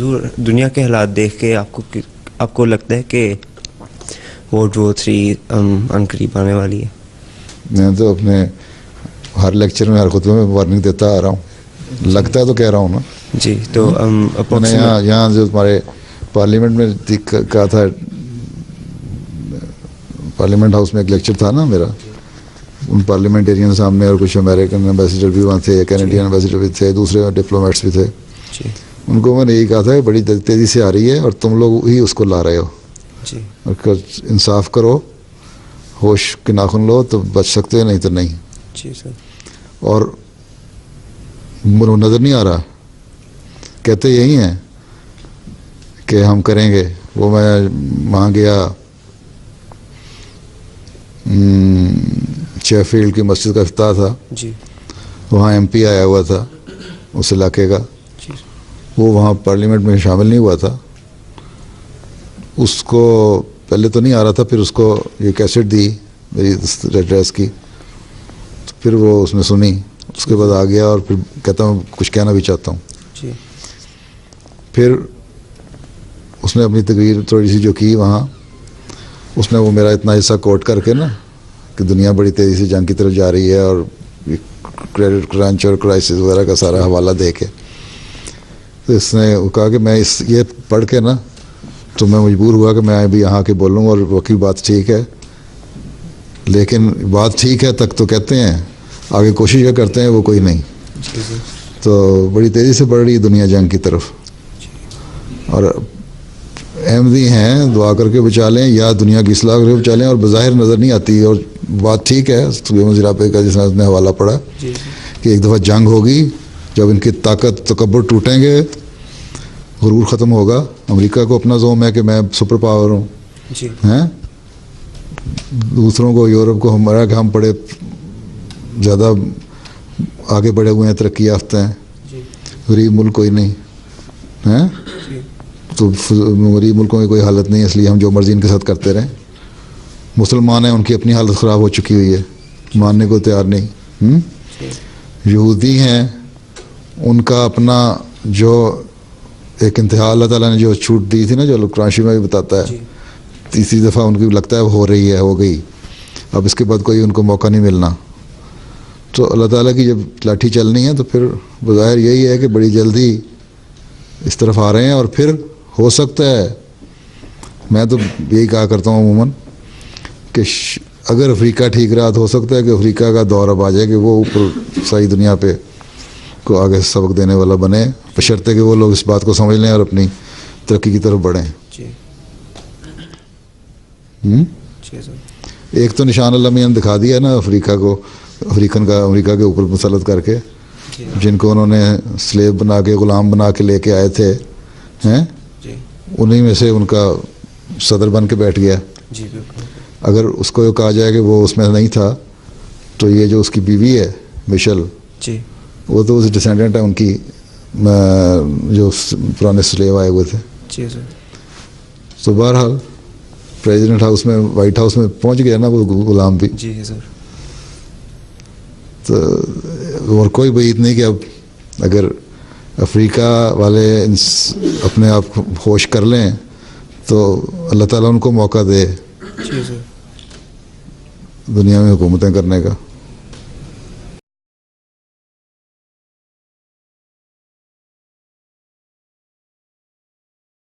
حضور دنیا کے حالات دیکھ کے آپ کو لگتا ہے کہ World War III ان قریب آنے والی ہے؟ میں تو اپنے ہر لیکچر میں ہر خطبے میں وارننگ دیتا آ رہا ہوں. لگتا ہے تو کہہ رہا ہوں نا جی. تو میں نے یہاں جو ہمارے پارلیمنٹ میں کہا تھا, پارلیمنٹ ہاؤس میں ایک لیکچر تھا نا میرا, ان پارلیمنٹیرین سامنے اور کچھ امریکن ایمبیسیڈر بھی وہاں تھے, کینیڈین ایمبیسیڈر بھی تھے, دوسرے ڈپلومیٹس بھی تھے. ان کو میں نے یہی کہا تھا کہ بڑی تیزی سے آ رہی ہے اور تم لوگ ہی اس کو لا رہے ہو. اور انصاف کرو, ہوش کے ناخن لو تو بچ سکتے ہو, نہیں تو نہیں. جی سر. اور نظر نہیں آ رہا, کہتے یہی ہیں کہ ہم کریں گے. وہ میں وہاں گیا شیفیلڈ کی مسجد کا افتتاح تھا, وہاں ایم پی آیا ہوا تھا اس علاقے کا, وہ وہاں پارلیمنٹ میں شامل نہیں ہوا تھا. اس کو پہلے تو نہیں آ رہا تھا, پھر اس کو یہ کیسٹ دی میری ایڈریس کی, تو پھر وہ اس نے سنی, اس کے بعد آ گیا اور پھر کہتا ہوں کچھ کہنا بھی چاہتا ہوں. پھر اس نے اپنی تقریر تھوڑی سی جو کی وہاں, اس نے وہ میرا اتنا حصہ کوٹ کر کے نا کہ دنیا بڑی تیزی سے جنگ کی طرف جا رہی ہے اور کریڈٹ کرنچ اور کرائسس وغیرہ کا سارا حوالہ دے کے, تو اس نے کہا کہ میں یہ پڑھ کے نا تو میں مجبور ہوا کہ میں ابھی یہاں کے بولوں, اور واقعی بات ٹھیک ہے, لیکن بات ٹھیک ہے تک تو کہتے ہیں, آگے کوشش یہ کرتے ہیں وہ کوئی نہیں. تو بڑی تیزی سے بڑھ رہی دنیا جنگ کی طرف, اور احمدی ہیں دعا کر کے بچا لیں یا دنیا کی اصلاح کر کے بچا لیں, اور بظاہر نظر نہیں آتی. اور بات ٹھیک ہے زراپے کا جس نے حوالہ پڑھا کہ ایک دفعہ جنگ ہوگی, جب ان کی طاقت تکبر ٹوٹیں گے, غرور ختم ہوگا. امریکہ کو اپنا زوم ہے کہ میں سپر پاور ہوں, ہیں دوسروں کو یورپ کو ہمارا کہ ہم بڑے زیادہ آگے بڑھے ہوئے ہیں, ترقی یافتہ ہیں, غریب ملک کوئی نہیں ہیں. تو غریب ملکوں کی کوئی حالت نہیں, اس لیے ہم جو مرضی ان کے ساتھ کرتے رہیں. مسلمان ہیں, ان کی اپنی حالت خراب ہو چکی ہوئی ہے, ماننے کو تیار نہیں. یہودی ہیں, ان کا اپنا جو ایک انتہا اللہ تعالیٰ نے جو چھوٹ دی تھی نا, جو قرآن شریف میں بھی بتاتا ہے, تیسری دفعہ ان کی لگتا ہے ہو رہی ہے, ہو گئی, اب اس کے بعد کوئی ان کو موقع نہیں ملنا. تو اللہ تعالیٰ کی جب لاٹھی چلنی ہے تو پھر بظاہر یہی ہے کہ بڑی جلدی اس طرف آ رہے ہیں. اور پھر ہو سکتا ہے, میں تو یہی کہا کرتا ہوں عموماً کہ اگر افریقہ ٹھیک رہا تو ہو سکتا ہے کہ افریقہ کا دور اب آ جائے کہ وہ اوپر ساری دنیا پہ کو آگے سبق دینے والا بنے, بشرطے کہ وہ لوگ اس بات کو سمجھ لیں اور اپنی ترقی کی طرف بڑھیں. ایک تو نشان اللہ میاں نے دکھا دیا نا افریقہ کو, افریقن کا امریکہ کے اوپر مسلط کر کے, جن کو انہوں نے سلیب بنا کے غلام بنا کے لے کے آئے تھے, ہیں انہی میں سے ان کا صدر بن کے بیٹھ گیا. اگر اس کو یہ کہا جائے کہ وہ اس میں نہیں تھا, تو یہ جو اس کی بیوی ہے مشل, وہ تو اس ڈسینڈنٹ ہے ان کی جو پرانے سلیب آئے ہوئے تھے. تو بہرحال پریزیڈنٹ ہاؤس میں, وائٹ ہاؤس میں پہنچ گیا نا وہ غلام بھی. تو اور کوئی بعید نہیں کہ اب اگر افریقہ والے اپنے آپ کو ہوش کر لیں تو اللہ تعالیٰ ان کو موقع دے دنیا میں حکومتیں کرنے کا.